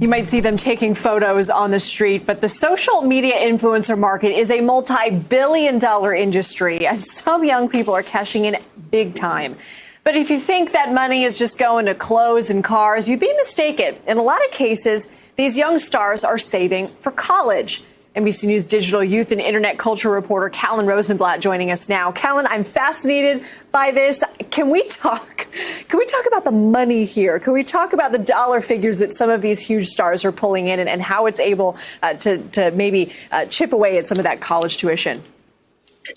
You might see them taking photos on the street, but the social media influencer market is a multi-billion-dollar industry, and some young people are cashing in big time. But if you think that money is just going to clothes and cars, you'd be mistaken. In a lot of cases, these young stars are saving for college. NBC News Digital youth and internet culture reporter Callan Rosenblatt joining us now. Callan, I'm fascinated by this. Can we talk about the money here? Can we talk about the dollar figures that some of these huge stars are pulling in and how it's able to maybe chip away at some of that college tuition?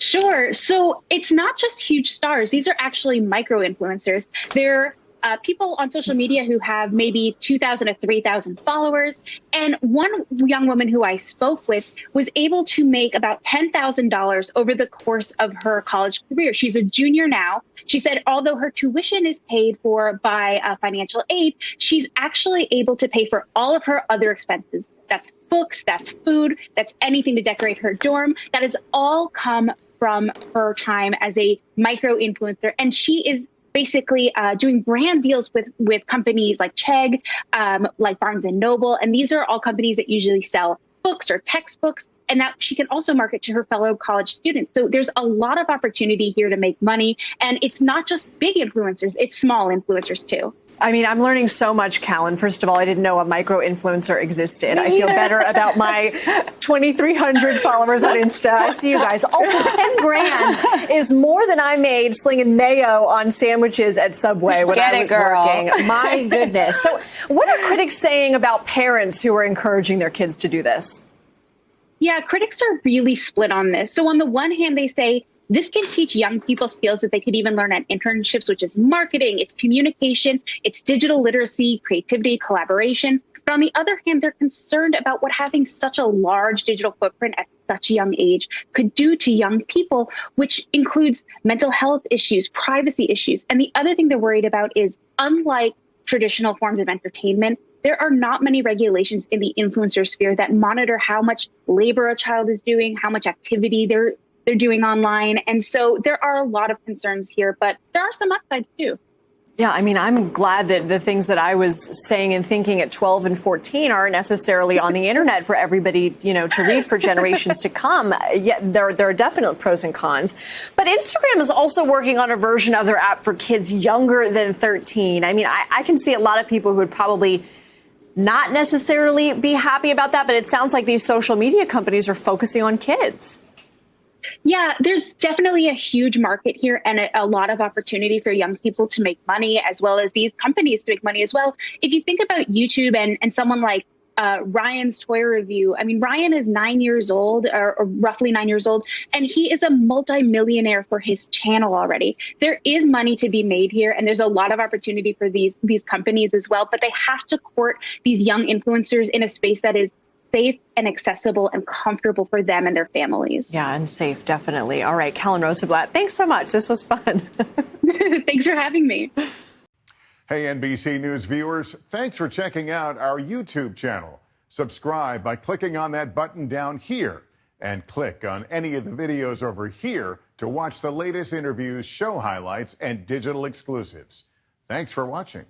Sure. So it's not just huge stars. These are actually micro influencers. They're people on social media who have maybe 2,000 to 3,000 followers. And one young woman who I spoke with was able to make about $10,000 over the course of her college career. She's a junior now. She said, although her tuition is paid for by financial aid, she's actually able to pay for all of her other expenses. That's books, that's food, that's anything to decorate her dorm. That has all come from her time as a micro influencer. And she is basically doing brand deals with companies like Chegg, like Barnes & Noble. And these are all companies that usually sell books or textbooks, and that she can also market to her fellow college students. So there's a lot of opportunity here to make money. And it's not just big influencers, it's small influencers too. I mean, I'm learning so much, Callan. First of all, I didn't know a micro influencer existed. I feel better about my 2,300 followers on Insta. I see you guys. Also, 10 grand is more than I made slinging mayo on sandwiches at Subway when I was working. My goodness. So what are critics saying about parents who are encouraging their kids to do this? Yeah, critics are really split on this. So on the one hand, they say, this can teach young people skills that they could even learn at internships, which is marketing, it's communication, it's digital literacy, creativity, collaboration. But on the other hand, they're concerned about what having such a large digital footprint at such a young age could do to young people, which includes mental health issues, privacy issues. And the other thing they're worried about is, unlike traditional forms of entertainment, there are not many regulations in the influencer sphere that monitor how much labor a child is doing, how much activity they're doing online. And so there are a lot of concerns here, but there are some upsides too. Yeah, I mean, I'm glad that the things that I was saying and thinking at 12 and 14 aren't necessarily on the internet for everybody, to read for generations to come. Yet there are definite pros and cons. But Instagram is also working on a version of their app for kids younger than 13. I mean, I can see a lot of people who would probably not necessarily be happy about that, but it sounds like these social media companies are focusing on kids. Yeah, there's definitely a huge market here and a lot of opportunity for young people to make money, as well as these companies to make money as well. If you think about YouTube and someone like Ryan's Toy Review, I mean, Ryan is 9 years old, or roughly 9 years old, and he is a multimillionaire for his channel already. There is money to be made here, and there's a lot of opportunity for these companies as well, but they have to court these young influencers in a space that is safe and accessible and comfortable for them and their families. Yeah, and safe, definitely. All right, Callan Rosenblatt, thanks so much. This was fun. Thanks for having me. Hey, NBC News viewers, thanks for checking out our YouTube channel. Subscribe by clicking on that button down here and click on any of the videos over here to watch the latest interviews, show highlights, and digital exclusives. Thanks for watching.